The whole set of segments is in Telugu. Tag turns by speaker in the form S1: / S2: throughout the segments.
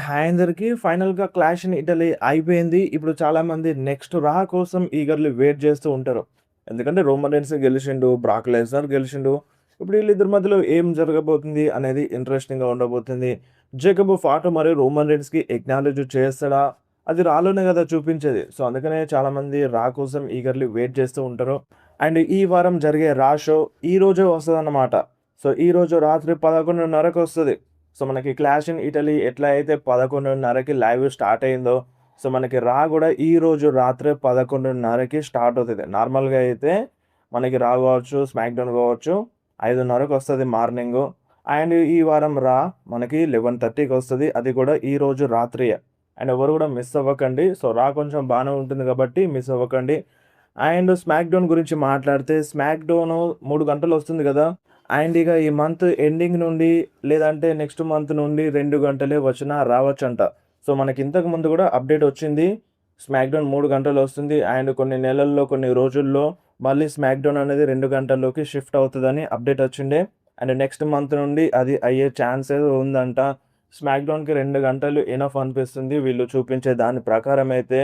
S1: అందరికి ఫైనల్‌గా 'క్లాష్ ఇన్ ఇటలీ' అయిపోయింది. ఇప్పుడు చాలామంది నెక్స్ట్ 'రా' కోసం ఈగర్‌లీ వెయిట్ చేస్తూ ఉంటారు. ఎందుకంటే 'రోమన్ రీన్స్' గెలిచిండు, 'బ్రాక్ లెస్నర్' గెలిచిండు. ఇప్పుడు వీళ్ళిద్దరి మధ్యలో ఏం జరగబోతుంది అనేది ఇంట్రెస్టింగ్‌గా ఉండబోతుంది. 'జేకబ్ ఫాట్' మరియు 'రోమన్ రీన్స్‌కి' ఎక్నాలెడ్జ్ చేస్తాడా? అది 'రా'లోనే కదా చూపించేది. సో, అందుకనే చాలామంది 'రా' కోసం ఈగర్‌లీ వెయిట్ చేస్తూ ఉంటారు. అండ్ ఈ వారం జరిగే 'రా' షో ఈ రోజే వస్తదన్నమాట. సో, ఈరోజు రాత్రి 11:30కి వస్తది. సో, మనకి 'క్లాష్ ఇన్ ఇటలీ' ఎట్లా అయితే 11:30కి లైవ్ స్టార్ట్ అయిందో, సో, మనకి 'రా' గూడా ఈరోజు రాత్రి 11:30కి స్టార్ట్ అవుతది. నార్మల్‌గా అయితే మనకి 'రా' గావచ్చు, 'స్మాక్ డౌన్' గావచ్చు 5:30కి వస్తది మార్నింగు. అండ్ ఈ వారం 'రా' మనకి 11:30కి వస్తది. అది కూడా ఈరోజు రాత్రియే. అండ్ ఎవరు గూడా మిస్ అవ్వకండి. సో, 'రా' కొంచెం బానే ఉంటుంది కాబట్టి మిస్ అవ్వకండి. అండ్ 'స్మాక్ డౌన్' గురించి మాట్లాడితే 'స్మాక్ డౌను' 3 గంటలు వస్తుంది గదా! అండ్ ఇక ఈ మంత్ ఎండింగ్ నుండి లేదంటే నెక్స్ట్ మంత్ నుండి 2 గంటలే వచ్చినా రావచ్చంట. సో, మనకి ఇంతకు ముందు గూడా అప్డేట్ వచ్చింది. స్మాక్‌డౌన్ 3 గంటలు వస్తుంది. అండ్ కొన్ని నెలల్లో, కొన్ని రోజుల్లో మళ్ళీ స్మాక్‌డౌన్ అనేది 2 గంటల్లోకి షిఫ్ట్ అవుతదని అప్డేట్ వచ్చిండే. అండ్ నెక్స్ట్ మంత్ నుండి అది అయ్యే ఛాన్సే ఉందంట. స్మాక్‌డౌన్‌కి 2 గంటలు ఎనఫ్ అనిపిస్తుంది. వీళ్ళు చూపించే దాని ప్రకారం అయితే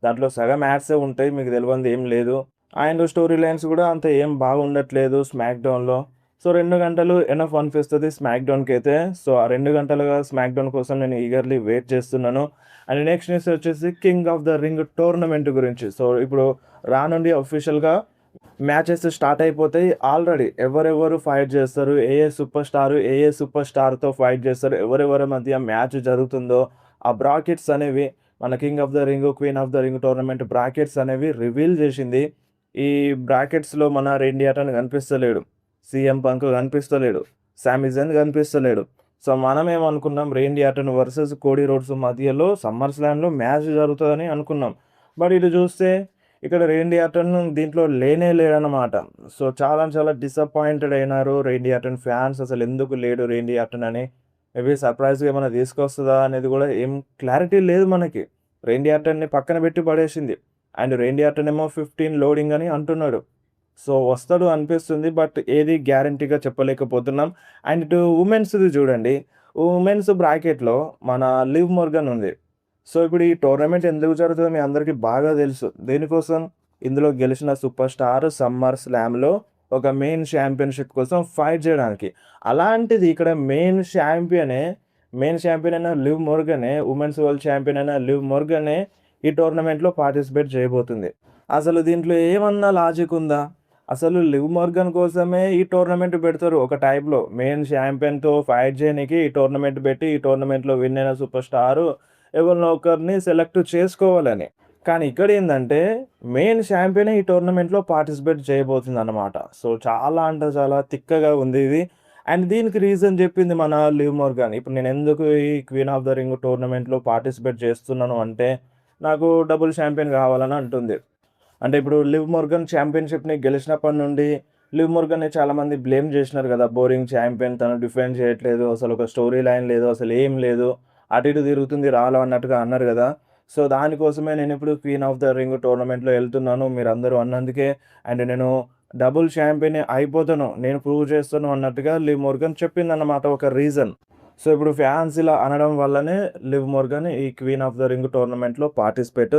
S1: దాంట్లో సగం యాడ్సే ఉంటాయి. మీకు తెలవంది ఏం లేదు. అండ్ స్టోరీ లైన్స్ గూడా అంత ఏం బాగుండట్లేదు స్మాక్‌డౌన్‌లో. సో, 2 గంటలు ఎనఫ్ అనిపిస్తది స్మాక్‌డౌన్‌కైతే. సో, ఆ 2 గంటలుగా స్మాక్‌డౌన్ కోసం నేను ఈగర్‌లీ వెయిట్ చేస్తున్నాను. అండ్ నెక్స్ట్ న్యూస్ వచ్చేసి 'king of the ring' tournament గురించి. సో, ఇప్పుడు రానుండి అఫీషియల్‌గా మ్యాచెస్ స్టార్ట్ అయిపోతాయి. ఆల్రెడీ ఎవరెవరు ఫైట్ చేస్తారు, ఏ ఏ సూపర్ స్టార్‌తో ఫైట్ చేస్తారు, ఎవరెవరి మధ్య మ్యాచ్ జరుగుతుందో, ఆ బ్రాకెట్స్ అనేవి మన 'king of the ring', 'queen of the ring' tournament brackets అనేవి రివీల్ చేసింది. ఈ బ్రాకెట్స్‌లో మన 'రేండీ ఆర్టన్' కనిపిస్తలేడు. 'సీఎం పంక్' కనిపిస్తలేడు. 'సామీ జెన్' కనిపిస్తలేడు. సో, మనమేమనుకున్నాం 'Randy Orton' versus 'Cody Rhodes' మధ్యలో సమ్మర్ స్లామ్‌లో మ్యాచ్ జరుగుతదని అనుకున్నాం. బట్ ఇటు చూస్తే ఇక్కడ 'రేండీ ఆర్టన్' దీంట్లో లేనే లేడనమాట. సో, చాలా చాలా డిసప్పాయింటెడ్ అయినారు 'రేండీ ఆర్టన్' ఫ్యాన్స్. అసలెందుకు లేడు 'రేండీ ఆర్టన్' అని. మేబీ సర్ప్రైజ్‌గా ఏమైనా తీసుకొస్తదా అనేది గూడా ఏం క్లారిటీ లేదు మనకి. 'రేండీ ఆర్టన్‌ని పక్కన పెట్టి పడేసింది. అండ్ 'రేండీ ఆర్టన్' ఏమో 15 లోడింగ్ అని అంటున్నాడు. సో, వస్తాడు అనిపిస్తుంది. బట్ ఏది గ్యారంటీగా చెప్పలేకపోతున్నాం. అండ్ ఇటు వుమెన్స్‌ది చూడండి. వుమెన్స్ బ్రాకెట్‌లో మన 'లివ్ మొర్గన్' ఉంది. సో, ఇప్పుడు ఈ టోర్నమెంట్ ఎందుకు జరుగుతదో మీ అందరికీ బాగా తెలుసు. దేనికోసం? ఇందులో గెలిచిన సూపర్ స్టార్ సమ్మర్ స్లామ్‌లో ఒక మెయిన్ ఛాంపియన్‌షిప్ కోసం ఫైట్ జేయడానికి. అలాంటిది ఇక్కడ మెయిన్ ఛాంపియన్ అయిన 'లివ్ మొర్గనే' వుమెన్స్ వరల్డ్ ఛాంపియన్ అయిన 'లివ్ మొర్గనే' ఈ టోర్నమెంట్‌లో పార్టిసిపేట్ చేయబోతుంది. అసలు దీంట్లో ఏమన్నా లాజిక్ ఉందా? అసలు 'లివ్ మొర్గన్' కోసమే ఈ టోర్నమెంట్ పెడతారు ఒక టైప్‌లో. మెయిన్ ఛాంపియన్‌తో ఫైట్ చేయనీకి ఈ టోర్నమెంట్ పెట్టి, ఈ టోర్నమెంట్‌లో విన్ అయిన సూపర్ స్టారు ఎవరినో ఒకరిని సెలెక్ట్ చేసుకోవాలని. కానీ ఇక్కడేందంటే మెయిన్ ఛాంపియనే ఈ టోర్నమెంట్‌లో పార్టిసిపేట్ చేయబోతుందన్నమాట. సో, చాలా అంటే చాలా తిక్కగా ఉంది ఇది. అండ్ దీనికి రీజన్ చెప్పింది మన 'లివ్ మొర్గన్.' ఇప్పుడు నేనెందుకు ఈ 'క్వీన్ ఆఫ్ ద రింగ్' టోర్నమెంట్‌లో పార్టిసిపేట్ చేస్తున్నాను అంటే, నాకు డబుల్ ఛాంపియన్ కావాలని అంటుంది. అంటే ఇప్పుడు 'లివ్ మొర్గన్' ఛాంపియన్‌షిప్‌ని గెలిచినప్పటి నుండి 'లివ్ మొర్గన్‌ని' చాలామంది బ్లేమ్ చేసినారు కదా! బోరింగ్ ఛాంపియన్, తను డిఫెండ్ చేయట్లేదు, అసలొక స్టోరీ లైన్ లేదు, అసలేం లేదు, అటు ఇటు తిరుగుతుంది రాలో అన్నట్టుగా అన్నారు గదా! సో, దానికోసమే నేనిప్పుడు 'క్వీన్ ఆఫ్ ద రింగ్' టోర్నమెంట్‌లో ఎళ్తున్నాను మీరందరూ అన్నందుకే. అండ్ నేను డబుల్ ఛాంపియన్ అయిపోతాను, నేను ప్రూవ్ చేస్తాను అన్నట్టుగా 'లివ్ మొర్గన్' చెప్పిందన్నమాట ఒక రీజన్. సో, ఇప్పుడు ఫ్యాన్స్ ఇలా అనడం వల్లనే 'లివ్ మొర్గన్' ఈ 'క్వీన్ ఆఫ్ ద రింగ్' టోర్నమెంట్‌లో పార్టిసిపేట్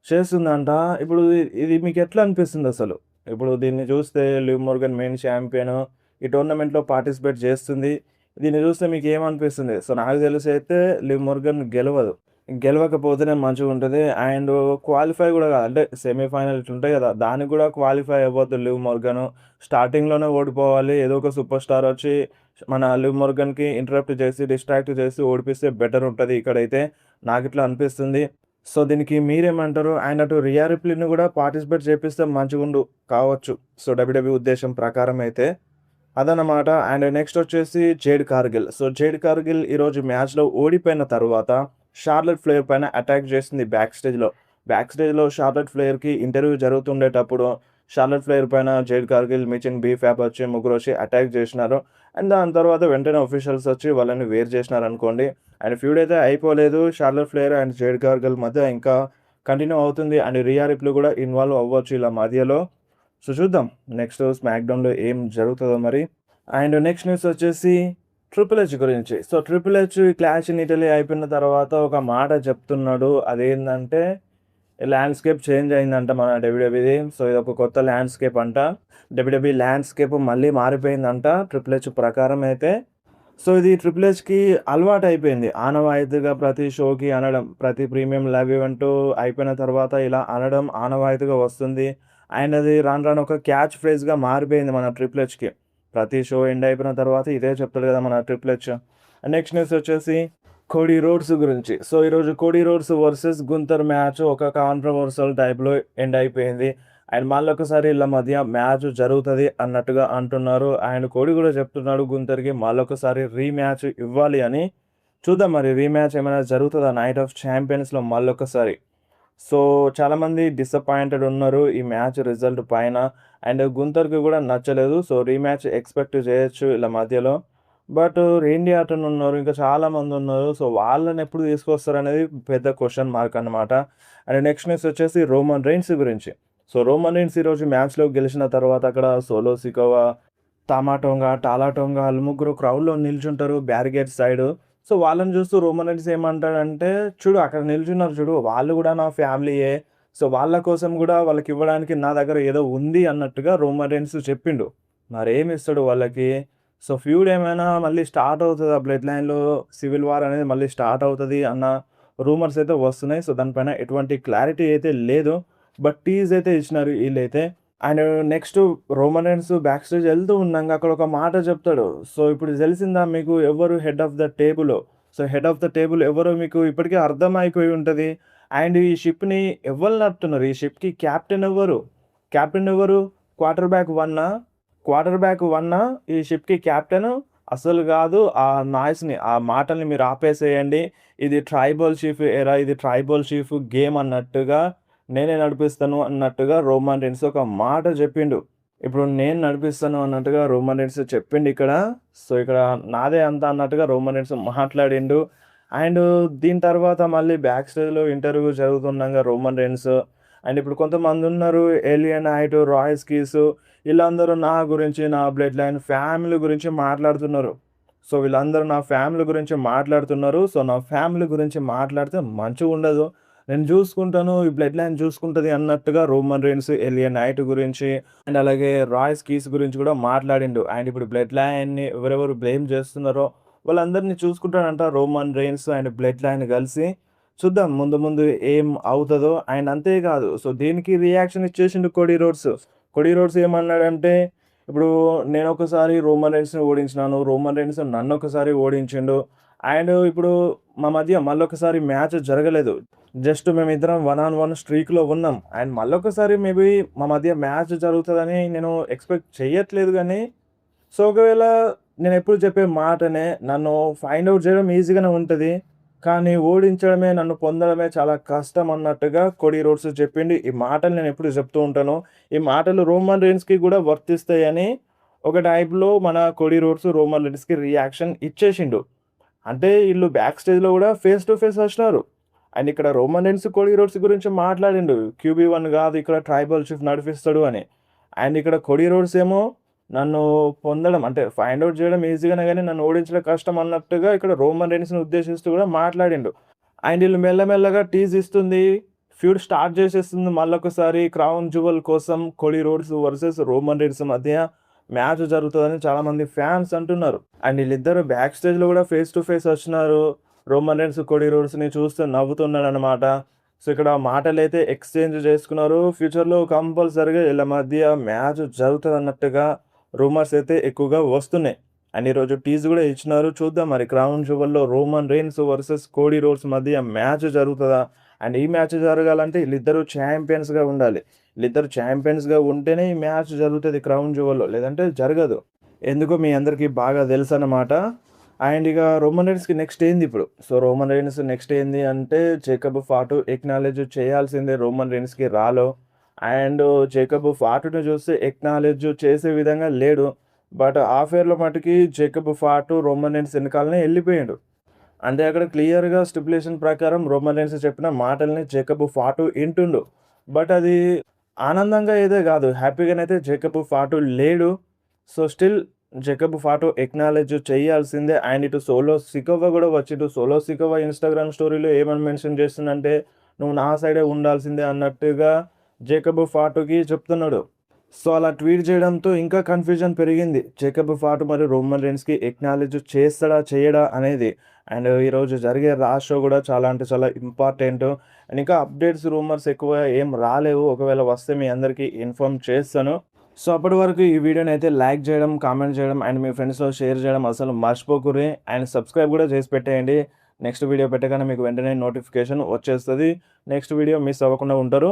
S1: చేస్తుందంట. ఇప్పుడు ఇది మీకెట్లా అనిపిస్తుందసలు? ఇప్పుడు దీన్ని చూస్తే 'లివ్ మొర్గన్' మెయిన్ ఛాంపియన్ ఈ టోర్నమెంట్‌లో పార్టిసిపేట్ చేస్తుంది. దీన్ని చూస్తే మీకేమనిపిస్తుంది? సో, నాకు తెలిసైతే 'లివ్ మొర్గన్' గెలవదు. గెలవకపోతేనే మంచిగుంటది. అండ్ క్వాలిఫై గూడా గాదు. అంటే సెమీఫైనల్ ఇట్లుంటాయి గదా! దానికి గూడా క్వాలిఫై అవ్వద్దు 'లివ్ మొర్గన్.' స్టార్టింగ్‌లోనే ఓడిపోవాలి. ఏదో ఒక సూపర్ స్టార్ వచ్చి మన 'లివ్ మొర్గన్‌కి' ఇంటరప్ట్ చేసి, డిస్ట్రాక్ట్ చేసి ఓడిపిస్తే బెటర్ ఉంటది ఇక్కడైతే. నాకిట్లా అనిపిస్తుంది. సో, దీనికి మీరేమంటారు? అండ్ అటు 'రియా రిప్లీని' గూడా పార్టిసిపేట్ చేపిస్తే మంచిగుండు కావచ్చు. సో, డబ్ల్యూడబ్ల్యూఈ ఉద్దేశం ప్రకారం అయితే. అదన్నమాట. అండ్ నెక్స్ట్ వచ్చేసి 'jade Kargil.' So, 'jade Kargil' ఈరోజు మ్యాచ్‌లో ఓడిపోయిన తరువాత 'షార్లెట్ ఫ్లేర్' పైన అటాక్ చేసింది బ్యాక్ స్టేజ్‌లో. బ్యాక్ స్టేజ్‌లో 'షార్లెట్ ఫ్లేర్‌కి' ఇంటర్వ్యూ జరుగుతుండేటప్పుడు 'షార్లెట్ ఫ్లేర్' పైన 'జేడ్ కార్గిల్', 'మిచెన్ బీఫాప్' వచ్చి ముగ్గురొచ్చి అటాక్ చేసినారు. అండ్ దాని తర్వాత వెంటనే ఆఫీషియల్స్ వచ్చి వాళ్ళని వేరు చేసినారనుకోండి. అండ్ ఫ్యూడ్ అయితే అయిపోలేదు. 'Charlotte Flair' and 'Jade Cargill' మధ్య ఇంకా కంటిన్యూ అవుతుంది. అండ్ 'రియా రిప్లీ' కూడా ఇన్వాల్వ్ అవ్వచ్చు ఇలా మధ్యలో. సో, చూద్దాం నెక్స్ట్ స్మాక్ డౌన్‌లో ఏం జరుగుతదో మరి. అండ్ నెక్స్ట్ న్యూస్ వచ్చేసి ట్రిపుల్ హెచ్ గురించి. So, triple H clash in Italy అయిపోయిన తర్వాత ఒక మాట చెప్తున్నాడు. అదేందంటే ల్యాండ్‌స్కేప్ చేంజ్ అయిందంట మన డబ్ల్యూడబ్ల్యూది. సో, ఇదొక కొత్త ల్యాండ్‌స్కేప్ అంట. డబ్ల్యూడబ్ల్యూఈ ల్యాండ్‌స్కేప్ మళ్ళీ మారిపోయిందంట ట్రిపుల్ హెచ్ ప్రకారం అయితే. సో, ఇది ట్రిపుల్ హెచ్‌కి అలవాటయిపోయింది. ఆనవాయితీగా ప్రతి షోకి అనడం. ప్రతి ప్రీమియం లైవ్ ఈవెంటు అయిపోయిన తర్వాత ఇలా అనడం ఆనవాయితీగా వస్తుంది. అండ్ అది రాను రాను ఒక క్యాచ్ ఫ్రేజ్‌గా మారిపోయింది మన ట్రిపుల్ హెచ్‌కి. ప్రతి షో ఎండ్ అయిపోయిన తర్వాత ఇదే చెప్తాడు కదా మన ట్రిపుల్ హెచ్. నెక్స్ట్ న్యూస్ వచ్చేసి కోడీ రోడ్స్ గురించి. సో, ఈరోజు కోడీ రోడ్స్ వర్సెస్ గుంతర్ మ్యాచ్ ఒక కాంట్రోవర్షియల్ టైప్‌లో ఎండ్ అయిపోయింది. అండ్ మళ్ళొకసారి ఈళ్ళ మధ్య మ్యాచ్ జరుగుతది అన్నట్టుగా అంటున్నారు. అండ్ కోడీ కూడా చెప్తున్నాడు గుంతర్‌కి మళ్ళొకసారి రీమ్యాచ్ ఇవ్వాలి అని. చూద్దాం మరి రీమ్యాచ్ ఏమైనా జరుగుతదా నైట్ ఆఫ్ ఛాంపియన్స్‌లో మళ్ళొకసారి. సో, చాలామంది డిసప్పాయింటెడ్ ఉన్నారు ఈ మ్యాచ్ రిజల్ట్ పైన. అండ్ గుంతర్‌కి కూడా నచ్చలేదు. సో, రీమ్యాచ్ ఎక్స్‌పెక్ట్ చేయొచ్చు ఈళ్ళ మధ్యలో. బట్ రేండీ ఆర్టన్ ఉన్నారు. ఇంకా చాలామందున్నారు. సో, వాళ్ళనెప్పుడు తీసుకొస్తారనేది పెద్ద క్వెషన్ మార్క్ అన్నమాట. అండ్ నెక్స్ట్ న్యూస్ వచ్చేసి రోమన్ రెయిన్స్ గురించి. సో, రోమన్ రెయిన్స్ ఈరోజు మ్యాచ్‌లో గెలిచిన తర్వాత అక్కడ సోలో సికోవా, టాలా టోంగా ఆళ్ళు ముగ్గురు క్రౌడ్‌లో నిల్చుంటారు బ్యారికేడ్ సైడు. సో, వాళ్ళని చూస్తూ రోమన్ రెయిన్స్ ఏమంటాడంటే, "చూడు అక్కడ నిల్చున్నారు చూడు. వాళ్ళు కూడా నా ఫ్యామిలీయే. సో, వాళ్ళ కోసం కూడా వాళ్ళకివ్వడానికి నా దగ్గర ఏదో ఉంది" అన్నట్టుగా రోమన్ రెయిన్స్ చెప్పిండు. మరేమిస్తాడు వాళ్ళకి? సో, ఫ్యూడ్ ఏమైనా మళ్ళీ స్టార్ట్ అవుతదా? బ్లడ్ లైన్‌లో సివిల్ వార్ అనేది మళ్ళీ స్టార్ట్ అవుతది అన్న రూమర్స్ అయితే వస్తున్నాయి. సో, దానిపైన ఎటువంటి క్లారిటీ అయితే లేదు. బట్ టీజ్ అయితే ఇచ్చినారు ఈళ్ళైతే. And next Roman Reigns back stage ఎళ్తూ ఉండంగా అక్కడ ఒక మాట చెప్తాడు. సో, ఇప్పుడు తెలిసిందా మీకు ఎవరు హెడ్ ఆఫ్ ద టేబులో? So, head of the table ఎవరో మీకు ఇప్పటికే అర్థమైపోయి ఉంటది. అండ్ ఈ షిప్‌ని ఎవ్వరు నడుపుతున్నారు? ఈ షిప్‌కి కెప్టెన్ ఎవరు? కెప్టెన్ ఎవరు? క్వార్టర్ బ్యాక్ వన్నా? క్వార్టర్ బ్యాక్ వన్నా ఈ షిప్‌కి కెప్టెను? అస్సలు గాదు. ఆ నాయిస్‌ని, ఆ మాటల్ని మీరు ఆపేసేయండి. ఇది ట్రైబల్ చీఫ్ ఎరా, ఇది ట్రైబల్ చీఫ్ గేమ్ అన్నట్టుగా నేనే నడిపిస్తాను అన్నట్టుగా రోమన్ రెయిన్స్ ఒక మాట జెప్పిండు. ఇప్పుడు నేను నడిపిస్తాను అన్నట్టుగా రోమన్ రెయిన్స్ చెప్పిండిక్కడ. సో, ఇక్కడ నాదే అంతా అన్నట్టుగా రోమన్ రెయిన్స్ మాట్లాడిండు. అండ్ దీని తర్వాత మళ్ళీ బ్యాక్ స్టేజ్‌లో ఇంటర్వ్యూ జరుగుతుండంగా రోమన్ రెయిన్స్ అండ్ ఇప్పుడు కొంతమందున్నారు ఎలియా నైట్, రాయస్ కీస్ వీళ్ళందరూ నా గురించి, నా బ్లడ్ లైన్ ఫ్యామిలీ గురించి మాట్లాడుతున్నారు. సో, వీళ్ళందరూ నా ఫ్యామిలీ గురించి మాట్లాడుతున్నారు. సో, నా ఫ్యామిలీ గురించి మాట్లాడితే మంచిగుండదు. నేను జూసుకుంటాను. ఈ బ్లడ్ లైన్ జూసుకుంటది అన్నట్టుగా రోమన్ రెయిన్స్, ఎలియా నైట్ గురించి అండ్ అలాగే రాయ్స్ కీస్ గురించి గూడా మాట్లాడిండు. అండ్ ఇప్పుడు బ్లడ్ లైన్‌ని ఎవరెవరు బ్లేమ్ జేస్తున్నారో వాళ్ళందరిని చూసుకుంటాడంట Roman Reigns and bloodline గలిసి. చూద్దాం ముందు ముందు ఏం అవుతదో. అండ్ అంతేకాదు సో, దీనికి రియాక్షన్ ఇచ్చేసిండు కోడీ రోడ్స్. కోడీ రోడ్స్ ఏమన్నాడంటే, ఇప్పుడు నేనొకసారి రోమన్ రెయిన్స్‌ని ఓడించినాను. రోమన్ రెయిన్స్ నన్నొకసారి ఓడించిండు. అండ్ ఇప్పుడు మా మధ్య మళ్ళొకసారి మ్యాచ్ జరగలేదు. జస్ట్ మేమిద్దరం 1 ఆన్ 1 స్ట్రీక్‌లో ఉన్నాం. అండ్ మళ్ళొకసారి మేబీ మా మధ్య మ్యాచ్ జరుగుతదని నేను ఎక్స్‌పెక్ట్ చెయ్యట్లేదు గానీ, సో, ఒకవేళ నేనెప్పుడు చెప్పే మాటనే నన్ను ఫైండ్ ఔట్ చేయడం ఈజీగానే ఉంటది. కానీ ఓడించడమే, నన్ను పొందడమే చాలా కష్టం అన్నట్టుగా కోడీ రోడ్స్ చెప్పిండు. ఈ మాటలు నేనెప్పుడు చెప్తూ ఉంటాను. ఈ మాటలు రోమన్ రెయిన్స్‌కి గూడా వర్తిస్తాయని ఒక టైప్‌లో మన కోడీ రోడ్స్ రోమన్ రెయిన్స్‌కి రియాక్షన్ ఇచ్చేసిండు. అంటే ఈళ్ళు బ్యాక్ స్టేజ్‌లో గూడా ఫేస్ టు ఫేస్ వచ్చినారు. అండ్ ఇక్కడ రోమన్ రెయిన్స్ కోడీ రోడ్స్ గురించి మాట్లాడిండు. క్యూబీ1 గాదు ఇక్కడ ట్రైబల్ చీఫ్ నడిపిస్తాడు అని. అండ్ ఇక్కడ కోడీ రోడ్స్ ఏమో నన్ను పొందడం అంటే ఫైండ్ ఔట్ చేయడం ఈజీగానే గానీ నన్ను ఓడించడం కష్టం అన్నట్టుగా ఇక్కడ రోమన్ రెయిన్స్‌ని ఉద్దేశిస్తూ గూడా మాట్లాడిండు. అండ్ ఈళ్ళు మెల్లమెల్లగా టీజ్ ఇస్తుంది. ఫ్యూడ్ స్టార్ట్ చేసేస్తుంది మళ్ళొకసారి క్రౌన్ జ్యువెల్ కోసం Cody roads versus Roman rains మధ్య మ్యాచ్ జరుగుతదని చాలామంది ఫ్యాన్స్ అంటున్నారు. అండ్ ఈళ్ళిద్దరూ బ్యాక్ స్టేజ్‌లో గూడా ఫేస్ టు ఫేస్ వచ్చినారు. రోమన్ రెయిన్స్ కోడీ రోడ్స్‌ని చూస్తూ నవ్వుతున్నాడనమాట. సో, ఇక్కడ మాటలైతే ఎక్స్‌చేంజ్ చేసుకున్నారు. ఫ్యూచర్‌లో కంపల్సరీగా ఈళ్ళ మధ్య మ్యాచ్ జరుగుతదన్నట్టుగా రూమర్స్ అయితే ఎక్కువగా వస్తున్నాయి. అండ్ ఈరోజు టీజ్ గూడా ఇచ్చినారు. చూద్దాం మరి క్రౌన్ జ్యువెల్‌లో Roman Reigns versus Cody Rhodes మధ్య మ్యాచ్ జరుగుతదా? అండ్ ఈ మ్యాచ్ జరగాలంటే ఈళ్ళిద్దరూ ఛాంపియన్స్‌గా ఉండాలి. ఈళ్ళిద్దరు ఛాంపియన్స్‌గా ఉంటేనే ఈ మ్యాచ్ జరుగుతది క్రౌన్ జ్యువెల్‌లో. లేదంటే జరగదు. ఎందుకో మీ అందరికీ బాగా తెలుసన్నమాట. అండ్ ఇక రోమన్ రెయిన్స్‌కి నెక్స్ట్ ఏందిప్పుడు? సో, రోమన్ రెయిన్స్ నెక్స్ట్ ఏంది అంటే జేకబ్ ఫాటు ఎక్నాలెడ్జ్ చేయాల్సిందే రోమన్ రెయిన్స్‌కి రాలో. అండ్ జేకబ్ ఫాటుని చూస్తే ఎక్నాలెడ్జ్ చేసే విధంగా లేడు. బట్ ఆ ఫేర్‌లో మట్టుకి జేకబ్ ఫాటు రోమన్ రెయిన్స్ ఎనకాలనే ఎళ్ళిపోయిండు. అంటే అక్కడ క్లియర్‌గా స్టిప్యులేషన్ ప్రకారం రోమన్ రెయిన్స్ చెప్పిన మాటల్ని జేకబ్ ఫాటు ఇంటుండు. బట్ అది ఆనందంగా అయితే గాదు. హ్యాపీగానైతే జేకబ్ ఫాటు లేడు. సో, స్టిల్ జేకబ్ ఫాటో ఎక్నాలెడ్జ్ చేయాల్సిందే. అండ్ ఇటు సోలో సికోవ గూడా వచ్చి ఇటు సోలో సికోవ ఇన్‌స్టాగ్రామ్ స్టోరీలో ఏమని మెన్షన్ చేస్తుందంటే, "నువ్వు నా సైడే ఉండాల్సిందే" అన్నట్టుగా జేకబ్ ఫాటోకి చెప్తున్నాడు. సో, అలా ట్వీట్ చేయడంతో ఇంకా కన్‌ఫ్యూజన్ పెరిగింది. జేకబ్ ఫాటు మరియు రోమన్ రీన్స్‌కి ఎక్నాలెడ్జ్ చేస్తాడా? చేయడా? అనేది. అండ్ ఈరోజు జరిగే రా షో గూడా చాలా అంటే చాలా ఇంపార్టెంట్. అండ్ ఇంకా అప్డేట్స్, రూమర్స్ ఎక్కువ ఏం రాలేవు. ఒకవేళ వస్తే మీ అందరికీ ఇన్ఫార్మ్ చేస్తాను. సో, అప్పటి వరకు ఈ వీడియోనైతే లైక్ చేయడం, కామెంట్ చేయడం అండ్ మీ ఫ్రెండ్స్‌తో షేర్ చేయడం అసలు మర్చిపోకుర్రి. అండ్ సబ్స్క్రైబ్ గూడా చేసి పెట్టేయండి. నెక్స్ట్ వీడియో పెట్టగానే మీకు వెంటనే నోటిఫికేషన్ వచ్చేస్తది. నెక్స్ట్ వీడియో మిస్ అవ్వకుండా ఉంటారు.